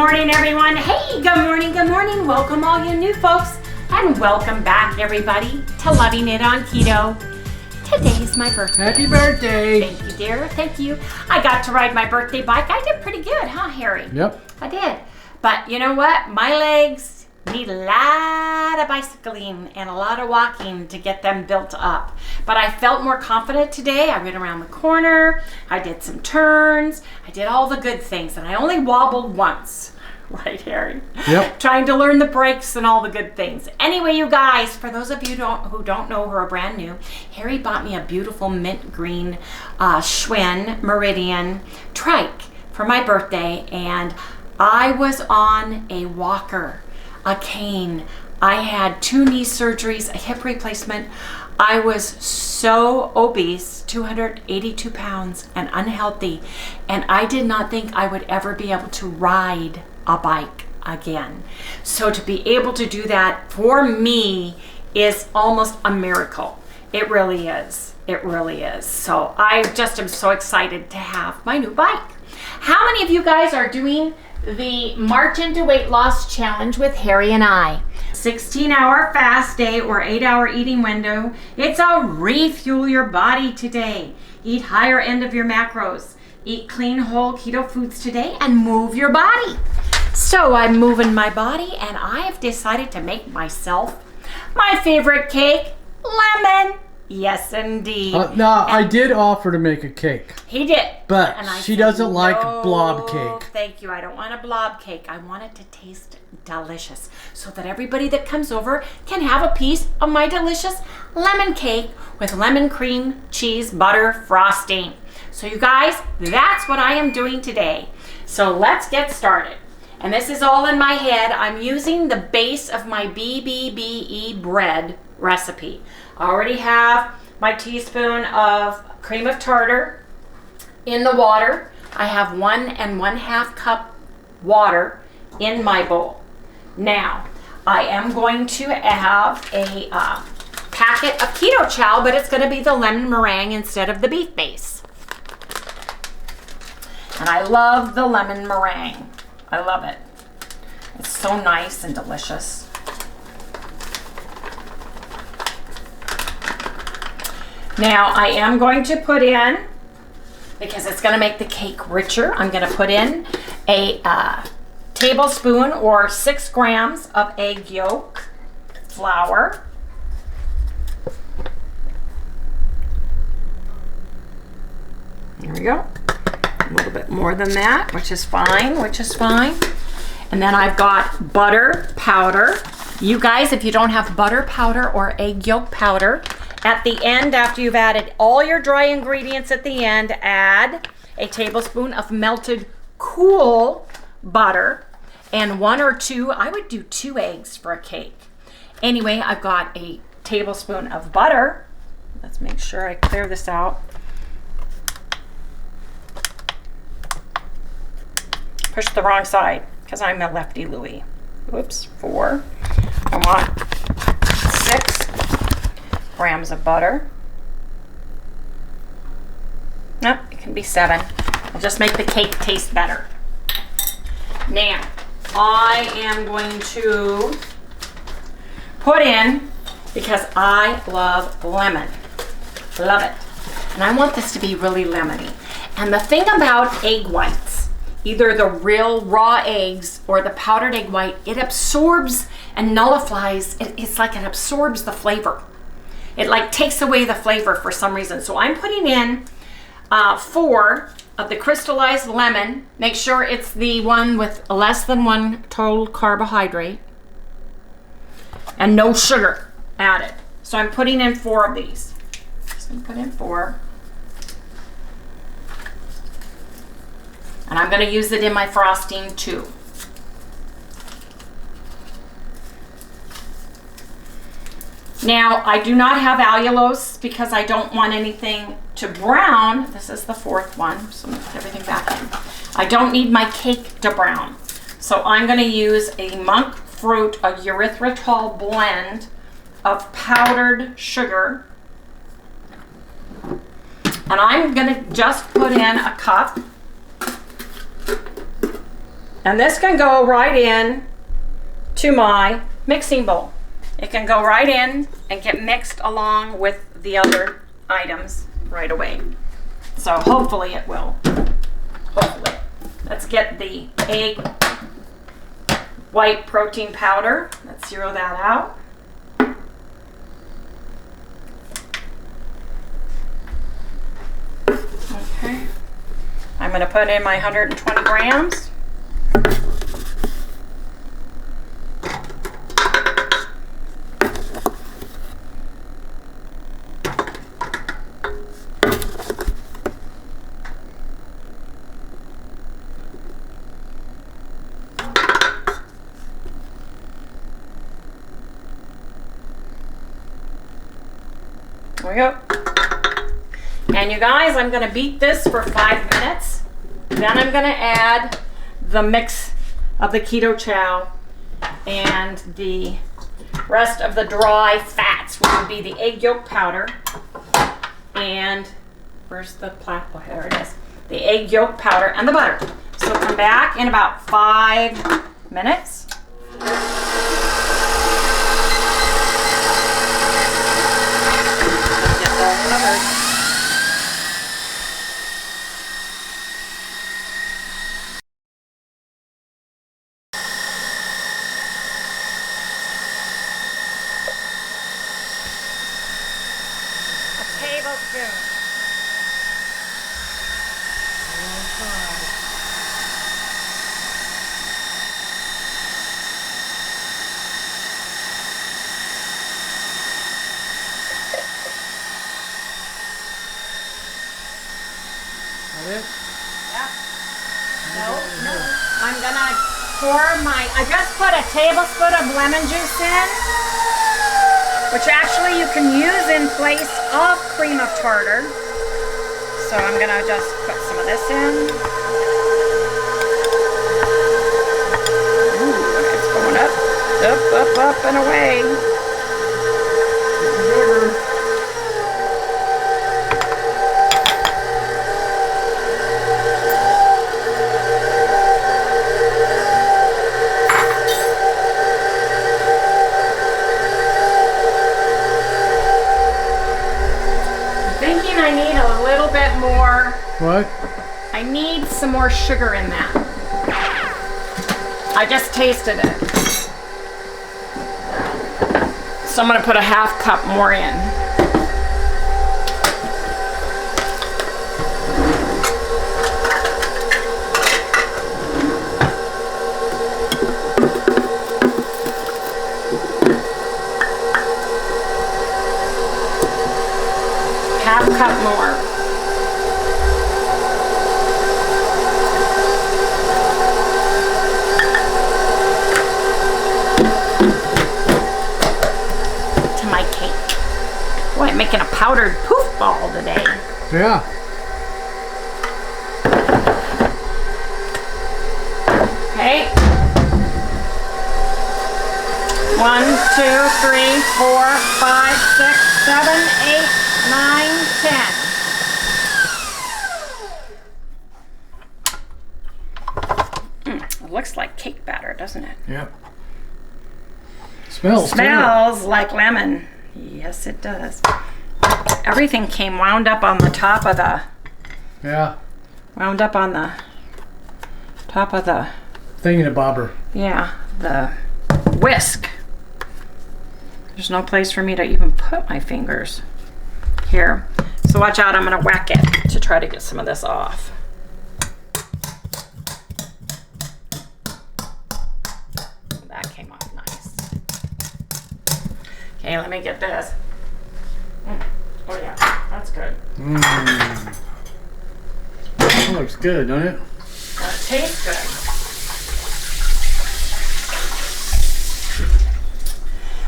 morning, everyone. Hey, good morning, good morning. Welcome all you new folks, and welcome back, everybody, to Loving It on Keto. Today's my birthday. Happy birthday. Thank you, dear. Thank you. I got to ride my birthday bike. I did pretty good, huh, Harry? Yep. I did. But you know what? My legs need a lot of bicycling and a lot of walking to get them built up. But I felt more confident today. I went around the corner. I did some turns. I did all the good things. And I only wobbled once. Right, Harry? Yep. Trying to learn the brakes and all the good things. Anyway, you guys, for those of you who don't know who are brand new, Harry bought me a beautiful mint green Schwinn Meridian trike for my birthday. And I was on a walker, a cane. I had 2 knee surgeries, a hip replacement. I was so obese, 282 pounds, and unhealthy. And I did not think I would ever be able to ride a bike again. So to be able to do that for me is almost a miracle. It really is. It really is. So I just am so excited to have my new bike. How many of you guys are doing the March into Weight Loss Challenge with Harry and I? 16-hour fast day or 8-hour eating window. It's a refuel your body today. Eat higher end of your macros. Eat clean whole keto foods today and move your body. So I'm moving my body and I have decided to make myself my favorite cake, lemon. Yes, indeed. No, I did offer to make a cake. He did. But she doesn't like blob cake. Thank you. I don't want a blob cake. I want it to taste delicious so that everybody that comes over can have a piece of my delicious lemon cake with lemon cream, cheese, butter, frosting. So you guys, that's what I am doing today. So let's get started. And this is all in my head. I'm using the base of my BBBE bread recipe. I already have my teaspoon of cream of tartar in the water. I have 1 1/2 cup water in my bowl. Now, I am going to have a packet of keto chow, but it's going to be the lemon meringue instead of the beef base. And I love the lemon meringue. I love it. It's so nice and delicious. Now I am going to put in, because it's going to make the cake richer, I'm going to put in a tablespoon or 6 grams of egg yolk flour. There we go. A little bit more than that, which is fine, And then I've got butter powder. You guys, if you don't have butter powder or egg yolk powder, at the end, after you've added all your dry ingredients at the end, add a tablespoon of melted cool butter and 1 or 2, I would do 2 eggs for a cake. Anyway, I've got a tablespoon of butter. Let's make sure I clear this out. Push the wrong side because I'm a lefty Louie. Whoops, 4. I want 6 grams of butter. Nope, it can be 7. I'll just make the cake taste better. Now, I am going to put in, because I love lemon. Love it. And I want this to be really lemony. And the thing about egg whites, either the real raw eggs or the powdered egg white, it absorbs and nullifies. It's like it absorbs the flavor. It like takes away the flavor for some reason. So I'm putting in 4 of the crystallized lemon. Make sure it's the one with less than 1 total carbohydrate and no sugar added. So I'm putting in 4 of these. Just gonna put in 4. And I'm going to use it in my frosting too. Now, I do not have allulose because I don't want anything to brown. This is the 4th one, so I'm going to put everything back in. I don't need my cake to brown. So I'm going to use a monk fruit, a erythritol blend of powdered sugar. And I'm going to just put in a cup And this can go right in to my mixing bowl. It can go right in and get mixed along with the other items right away. So hopefully it will. Hopefully. Let's get the egg white protein powder. Let's zero that out. Okay. I'm going to put in my 120 grams. There we go. And you guys, I'm going to beat this for 5 minutes. Then I'm going to add the mix of the keto chow and the rest of the dry fats, which would be the egg yolk powder. And where's the oh, here it is. The egg yolk powder and the butter. So come back in about 5 minutes. I'm gonna pour I just put a tablespoon of lemon juice in, which actually you can use in place of cream of tartar. So I'm gonna just put some of this in. Ooh, it's going up, and away. What? I need some more sugar in that. I just tasted it. So I'm going to put a ½ cup more in. ½ cup more. I'm making a powdered poof ball today. Yeah. Okay. 1, 2, 3, 4, 5, 6, 7, 8, 9, 10. It looks like cake batter, doesn't it? Yep. Smells like lemon. Yes, it does. Everything came wound up on the top of the... Yeah. Wound up on the top of the... Thingamabobber. Yeah, the whisk. There's no place for me to even put my fingers. Here. So watch out, I'm going to whack it to try to get some of this off. That came off nice. Okay, let me get this. Oh yeah, that's good. That looks good, doesn't it? That tastes good.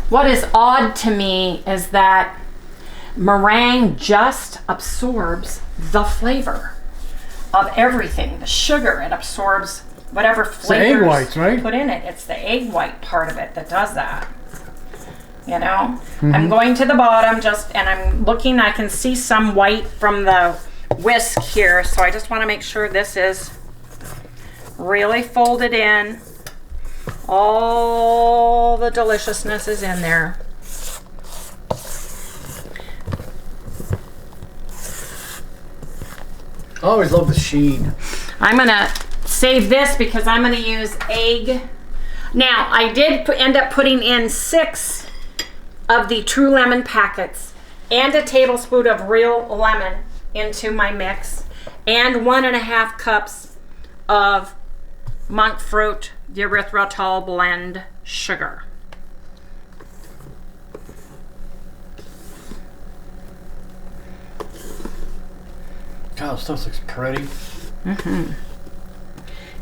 What is odd to me is that meringue just absorbs the flavor of everything. The sugar, it absorbs whatever flavors egg whites, right? Put in it. It's the egg white part of it that does that. You know, I'm going to the bottom and I'm looking, I can see some white from the whisk here. So I just want to make sure this is Really fold it in. All the deliciousness is in there. I always love the sheen. I'm gonna save this because I'm gonna use egg. Now, I did end up putting in 6 of the True Lemon packets and a tablespoon of real lemon into my mix, and 1.5 cups of monk fruit, the erythritol blend sugar. God, this stuff looks pretty. Mm-hmm.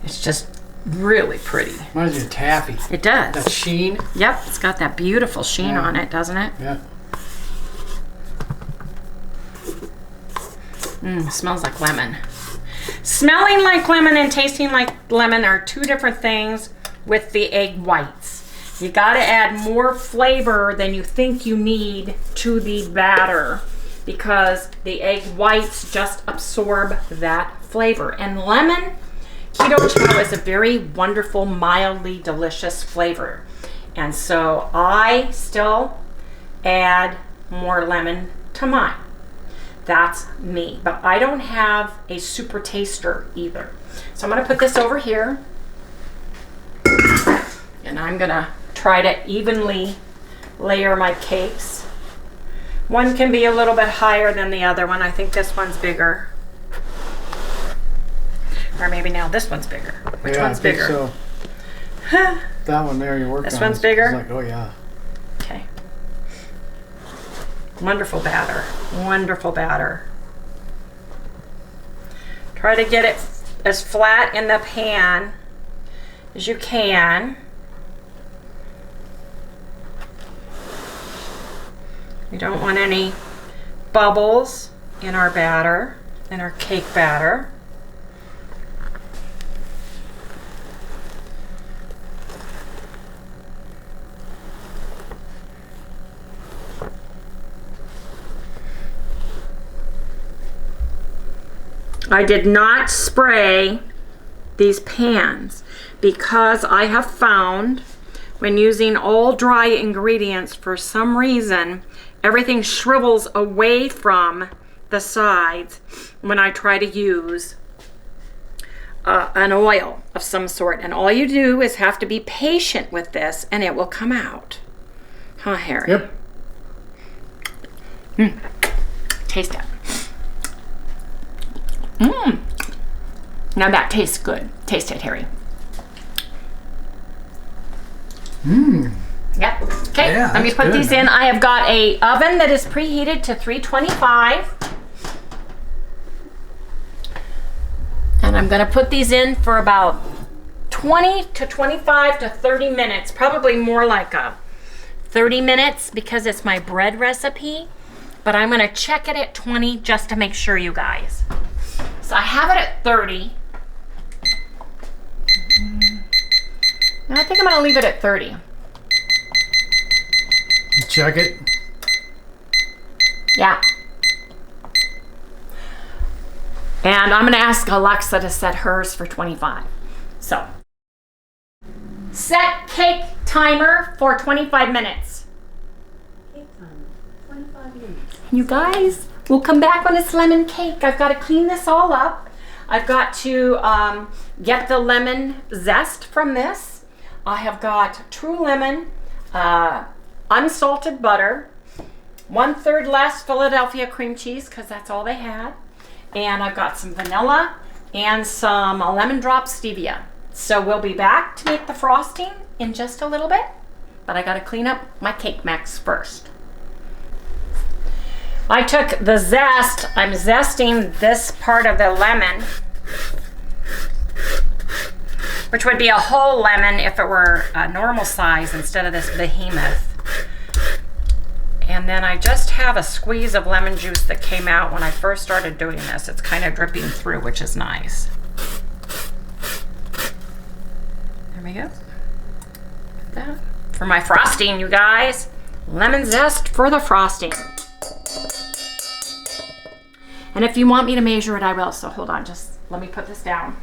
It's just really pretty. Reminds me of taffy. It does. That sheen. Yep, it's got that beautiful sheen on it, doesn't it? Yeah. Smells like lemon. Smelling like lemon and tasting like lemon are 2 different things with the egg whites. You got to add more flavor than you think you need to the batter because the egg whites just absorb that flavor. And lemon, Keto Chow is a very wonderful, mildly delicious flavor. And so I still add more lemon to mine. That's me, but I don't have a super taster either. So I'm gonna put this over here and I'm gonna try to evenly layer my cakes. One can be a little bit higher than the other one. I think this one's bigger. Or maybe now this one's bigger. Which one's bigger? So. That one there you're working on. This one's bigger? It's like, oh yeah. Okay. Wonderful batter. Wonderful batter. Try to get it as flat in the pan as you can. We don't want any bubbles in our batter, in our cake batter. I did not spray these pans because I have found when using all dry ingredients, for some reason, everything shrivels away from the sides when I try to use an oil of some sort. And all you do is have to be patient with this and it will come out. Huh, Harry? Yep. Taste it. Now that tastes good. Taste it, Harry. Yep. Okay, Yeah, let me that's put good, these in. I have got a oven that is preheated to 325. And I'm going to put these in for about 20 to 25 to 30 minutes. Probably more like 30 minutes because it's my bread recipe. But I'm going to check it at 20 just to make sure, you guys. So I have it at 30. And I think I'm going to leave it at 30. Check it. Yeah. And I'm going to ask Alexa to set hers for 25. So, set cake timer for 25 minutes. Cake time, 25 minutes. You guys, we'll come back when it's lemon cake. I've got to clean this all up. I've got to get the lemon zest from this. I have got True Lemon, unsalted butter, 1/3 less Philadelphia cream cheese because that's all they had. And I've got some vanilla and some lemon drop stevia. So we'll be back to make the frosting in just a little bit, but I got to clean up my cake mix first. I took the zest, I'm zesting this part of the lemon, which would be a whole lemon if it were a normal size instead of this behemoth. And then I just have a squeeze of lemon juice that came out when I first started doing this. It's kind of dripping through, which is nice. There we go. That. For my frosting, you guys. Lemon zest for the frosting. And if you want me to measure it, I will. So hold on, just let me put this down.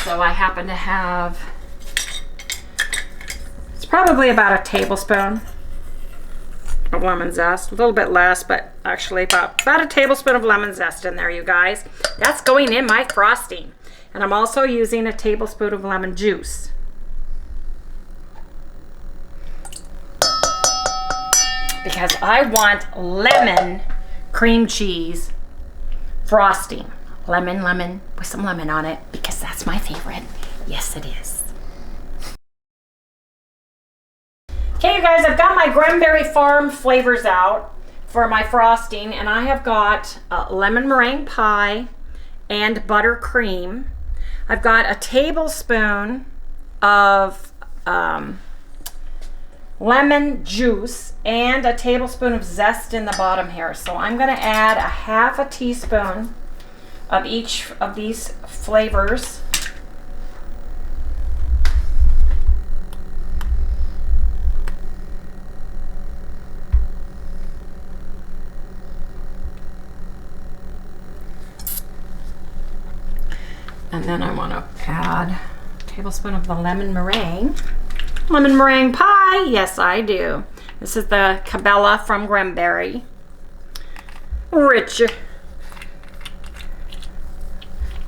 So I happen to have, it's probably about a tablespoon of lemon zest. A little bit less, but actually about a tablespoon of lemon zest in there, you guys. That's going in my frosting. And I'm also using a tablespoon of lemon juice. Because I want lemon cream cheese frosting. Lemon with some lemon on it, because that's my favorite. Yes, it is. Okay, you guys, I've got my Cranberry Farm flavors out for my frosting, and I have got lemon meringue pie and buttercream. I've got a tablespoon of lemon juice and a tablespoon of zest in the bottom here. So I'm going to add a half a teaspoon of each of these flavors. And then I want to add a tablespoon of the lemon meringue. Lemon meringue pie, yes I do. This is the Cabela from Cranberry. Rich.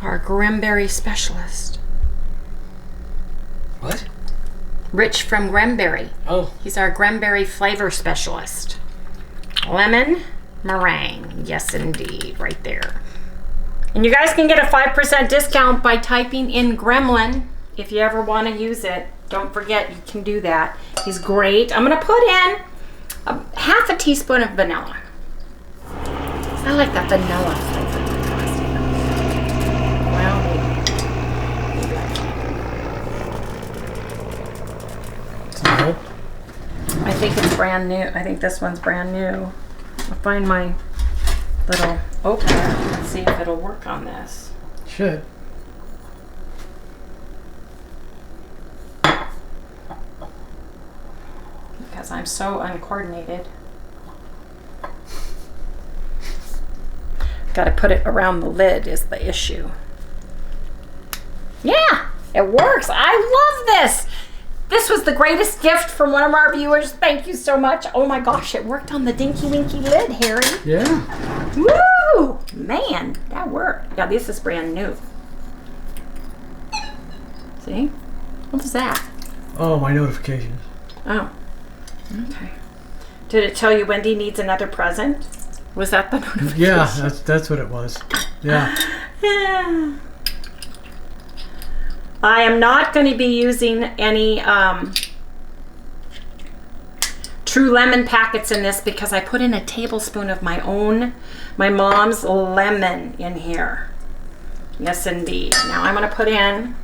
Our Cranberry specialist. What? Rich from Cranberry. Oh. He's our Cranberry flavor specialist. Lemon meringue, yes indeed, right there. And you guys can get a 5% discount by typing in Gremlin if you ever want to use it. Don't forget, you can do that. He's great. I'm going to put in half a teaspoon of vanilla. I like that vanilla flavor. Well, No. I think it's brand new. I think this one's brand new. I'll find my little opener and see if it'll work on this. Should. Because I'm so uncoordinated. Got to put it around the lid is the issue. Yeah, it works. I love this. This was the greatest gift from one of our viewers. Thank you so much. Oh my gosh, it worked on the dinky winky lid, Harry. Yeah. Woo! Man, that worked. Yeah, this is brand new. See? What was that? Oh, my notifications. Oh, okay. Did it tell you Wendy needs another present? Was that the notification? Yeah, that's what it was. Yeah. Yeah. I am not going to be using any True Lemon packets in this because I put in a tablespoon of my mom's lemon in here. Yes, indeed. Now I'm going to put in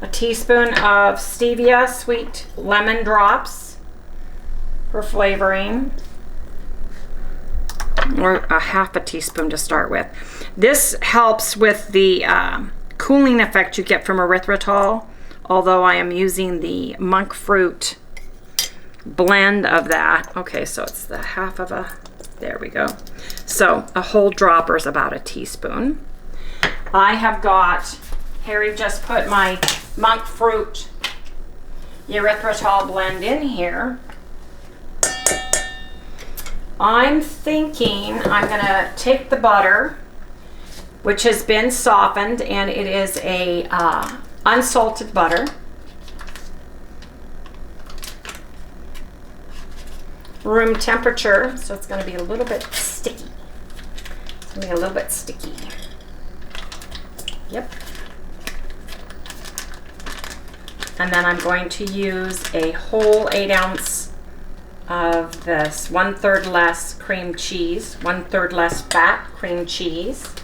a teaspoon of stevia sweet lemon drops for flavoring, or a half a teaspoon to start with. This helps with the cooling effect you get from erythritol, although I am using the monk fruit blend of that. Okay, so it's the half of a, there we go. So a whole dropper is about a teaspoon. I have got, Harry just put my monk fruit erythritol blend in here. I'm thinking I'm gonna take the butter, which has been softened, and it is a unsalted butter. Room temperature, so it's going to be a little bit sticky. It's going to be a little bit sticky. Yep. And then I'm going to use a whole 8 ounce of this 1/3 less cream cheese, 1/3 less fat cream cheese.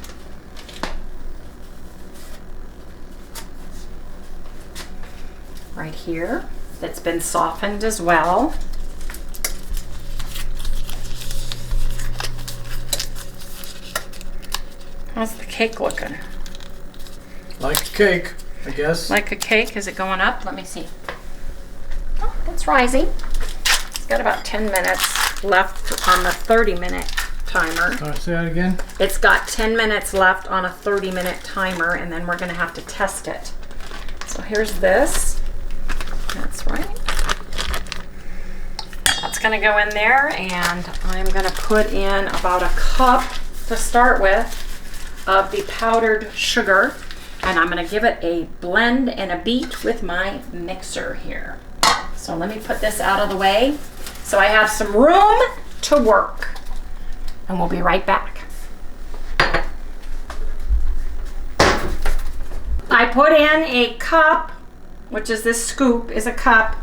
Right here, that's been softened as well. How's the cake looking? Like a cake, I guess. Like a cake? Is it going up? Let me see. Oh, it's rising. It's got about 10 minutes left on the 30-minute timer. All right, say that again. It's got 10 minutes left on a 30-minute timer, and then we're gonna have to test it. So here's this. That's right. That's gonna go in there, and I'm gonna put in about a cup to start with of the powdered sugar, and I'm gonna give it a blend and a beat with my mixer here. So let me put this out of the way so I have some room to work, and we'll be right back. I put in a cup, which is this scoop is a cup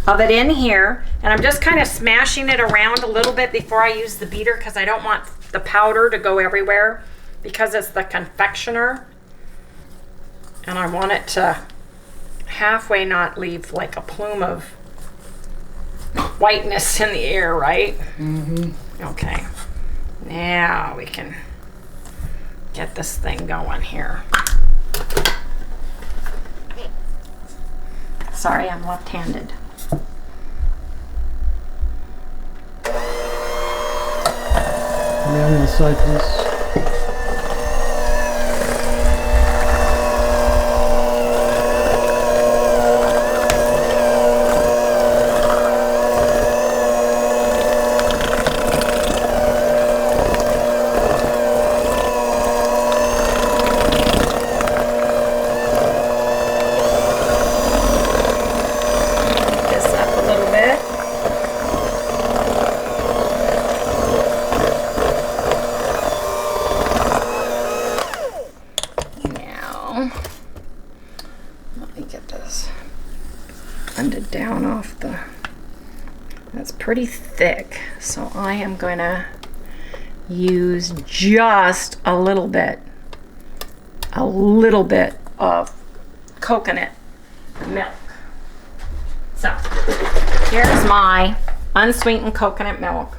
of it in here, and I'm just kind of smashing it around a little bit before I use the beater because I don't want the powder to go everywhere because it's the confectioner, and I want it to halfway not leave like a plume of whiteness in the air, right? Mm-hmm. Okay, now we can get this thing going here. Sorry, I'm left-handed. Down to the side, please. Down off the, that's pretty thick, so I am going to use just a little bit of coconut milk. So here's my unsweetened coconut milk.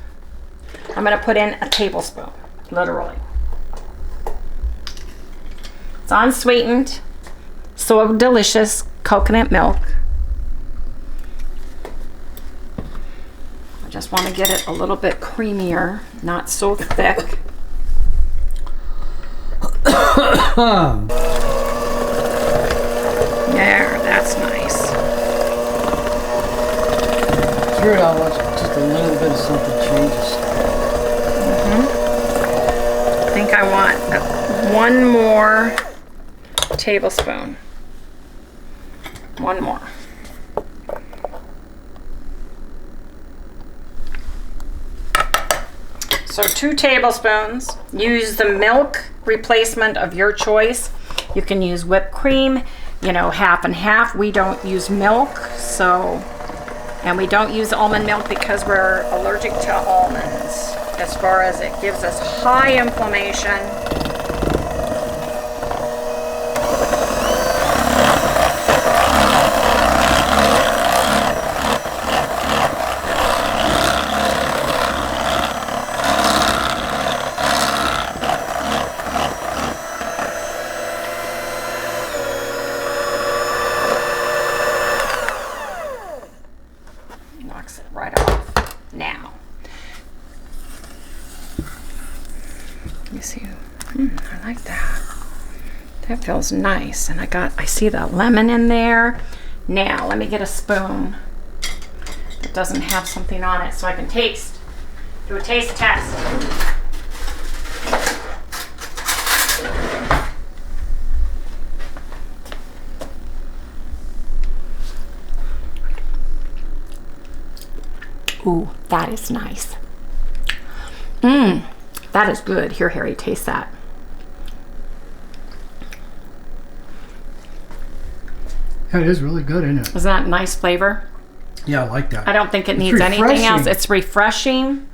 I'm going to put in a tablespoon, literally. It's unsweetened, so delicious coconut milk. I just want to get it a little bit creamier, not so thick. There, that's nice. It's weird how much just a little bit of something changes. I think I want one more tablespoon. One more. So 2 tablespoons. Use the milk replacement of your choice. You can use whipped cream, you know, half and half. We don't use milk, so, and we don't use almond milk because we're allergic to almonds. As far as it gives us high inflammation. Knocks it right off. Now, you see, I like that. That feels nice. And I see the lemon in there. Now, let me get a spoon that doesn't have something on it so I can do a taste test. Ooh, that is nice. That is good. Here, Harry, taste that. Yeah, it is really good, isn't it? Isn't that a nice flavor? Yeah, I like that. I don't think it needs anything else. It's refreshing.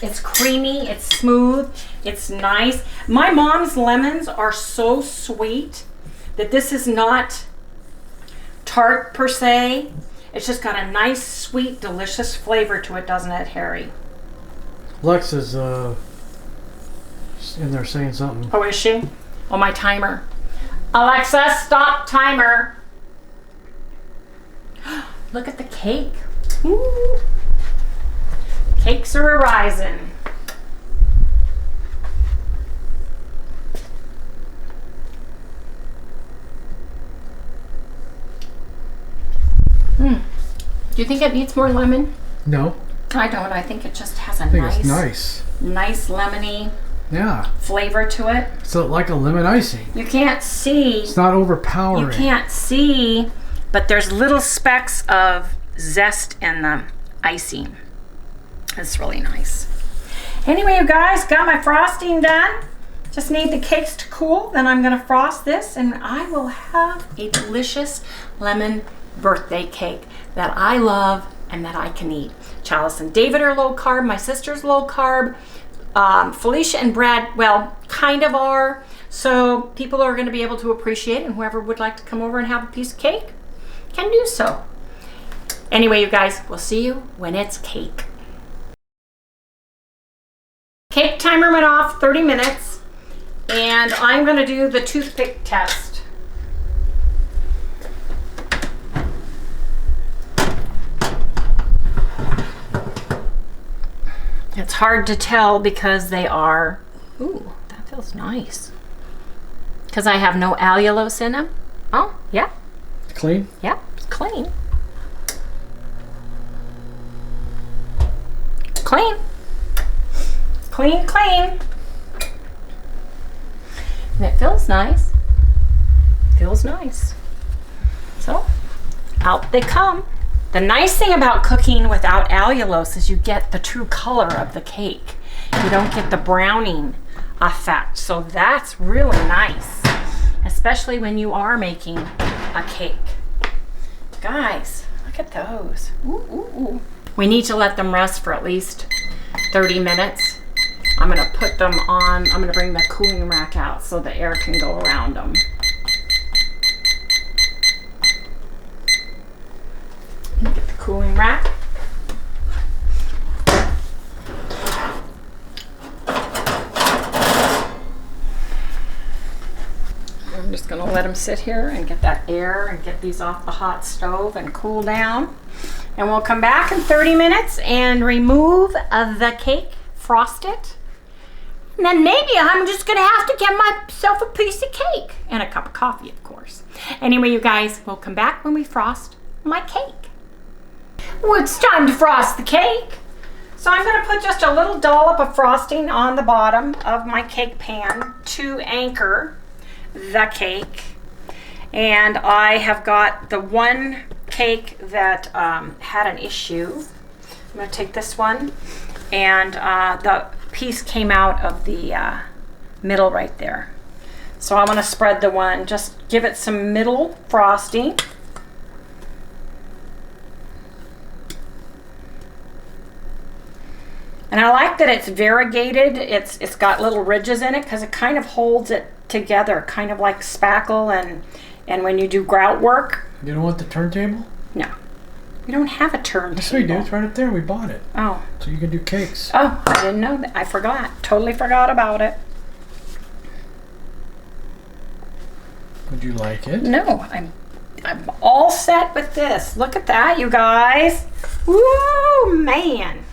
It's creamy. It's smooth. It's nice. My mom's lemons are so sweet that this is not tart per se. It's just got a nice, sweet, delicious flavor to it, doesn't it, Harry? Lex is in there saying something. Oh, is she? Oh, my timer. Alexa, stop timer. Look at the cake. Ooh. Cakes are a-rising. Do you think it needs more lemon? No. I don't. I think it just has a I think it's nice. lemony Yeah. flavor to it. So like a lemon icing. You can't see. It's not overpowering. You can't see, but there's little specks of zest in the icing. It's really nice. Anyway, you guys, got my frosting done. Just need the cakes to cool. Then I'm gonna frost this and I will have a delicious lemon birthday cake that I love and that I can eat. Chalice and David are low carb. My sister's low carb. Felicia and Brad, well, kind of are. So people are gonna be able to appreciate it, and whoever would like to come over and have a piece of cake can do so. Anyway, you guys, we'll see you when it's cake. Cake timer went off, 30 minutes, and I'm gonna do the toothpick test. It's hard to tell because they are, ooh, that feels nice. Because I have no allulose in them. Oh, yeah. Clean? Yeah, it's clean. Clean. Clean, clean. And it feels nice. Feels nice. So, out they come. The nice thing about cooking without allulose is you get the true color of the cake. You don't get the browning effect. So that's really nice, especially when you are making a cake. Guys, look at those. Ooh, ooh, ooh. We need to let them rest for at least 30 minutes. I'm gonna put them on, I'm gonna bring the cooling rack out so the air can go around them. Get the cooling rack. I'm just gonna let them sit here and get that air and get these off the hot stove and cool down. And we'll come back in 30 minutes and remove the cake, frost it. And then maybe I'm just gonna have to get myself a piece of cake and a cup of coffee, of course. Anyway, you guys, we'll come back when we frost my cake. Well, it's time to frost the cake. So I'm gonna put just a little dollop of frosting on the bottom of my cake pan to anchor the cake. And I have got the one cake that had an issue. I'm gonna take this one, and the piece came out of the middle right there. So I'm gonna spread the one, just give it some middle frosting. And I like that it's variegated. It's got little ridges in it because it kind of holds it together, kind of like spackle and when you do grout work. You don't want the turntable? No. We don't have a turntable. Yes, we do. It's right up there. We bought it. Oh. So you can do cakes. Oh, I didn't know that. I forgot. Totally forgot about it. Would you like it? No, I'm all set with this. Look at that, you guys. Woo, man.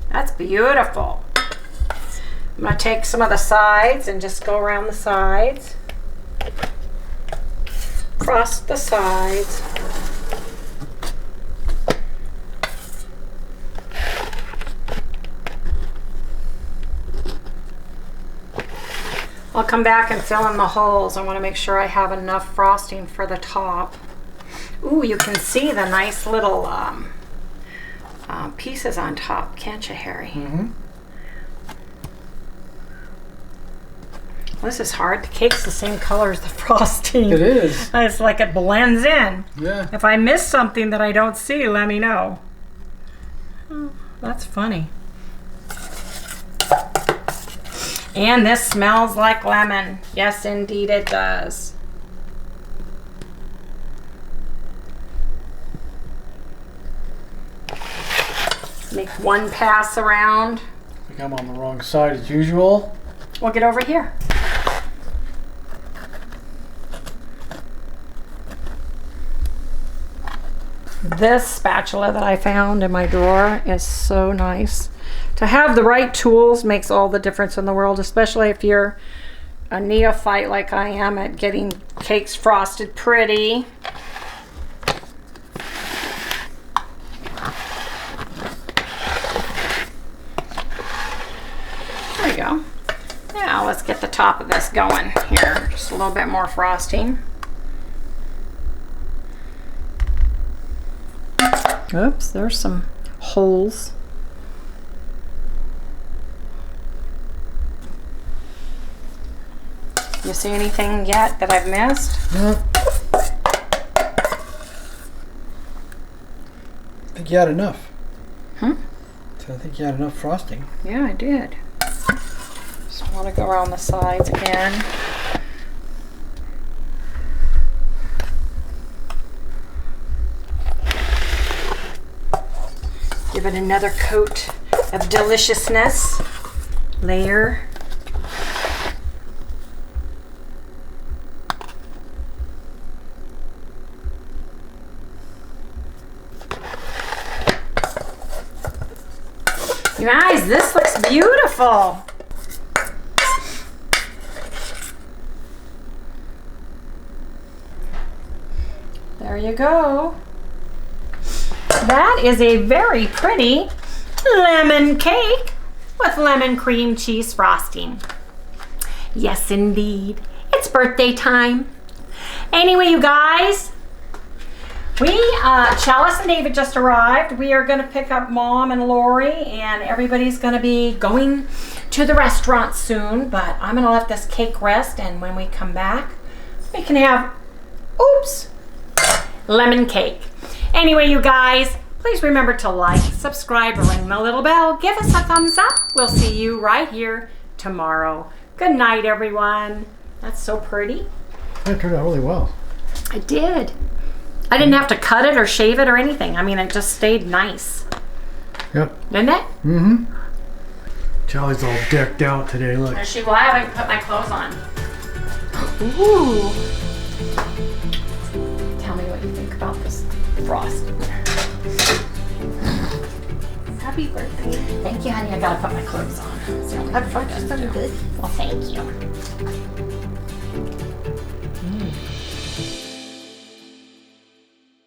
That's beautiful. I'm gonna take some of the sides and just go around the sides. Frost the sides. I'll come back and fill in the holes. I want to make sure I have enough frosting for the top. Ooh, you can see the nice little pieces on top, can't you, Harry? Mm-hmm. Well, this is hard. The cake's the same color as the frosting. It is. It's like it blends in. Yeah. If I miss something that I don't see, let me know. Oh, that's funny. And this smells like lemon. Yes, indeed it does. Make one pass around. I think I'm on the wrong side as usual. We'll get over here. This spatula that I found in my drawer is so nice. To have the right tools makes all the difference in the world, especially if you're a neophyte like I am at getting cakes frosted pretty. top of this going here. Just a little bit more frosting. Oops, there's some holes. You see anything yet that I've missed? No. I think you had enough. Hmm? So I think you had enough frosting. Yeah, I did. Just want to go around the sides again. Give it another coat of deliciousness. Layer. You guys, this looks beautiful. There you go. That is a very pretty lemon cake with lemon cream cheese frosting. Yes, indeed. It's birthday time. Anyway, you guys, Chalice and David just arrived. We are going to pick up Mom and Lori, and everybody's going to be going to the restaurant soon, but I'm going to let this cake rest, and when we come back, we can have, oops, lemon cake. Anyway, you guys, please remember to like, subscribe, ring the little bell, give us a thumbs up. We'll see you right here tomorrow. Good night, everyone. That's so pretty. That turned out really well. I did. I didn't have to cut it or shave it or anything. I mean, it just stayed nice. Yep. Didn't it? Mm-hmm. Charlie's all decked out today, look. Is she glad I put my clothes on? Ooh. Tell me what you think about this frosting. Happy birthday. Thank you, honey. I gotta put my clothes on. It's the only thing I I've got to do. good. Well, thank you.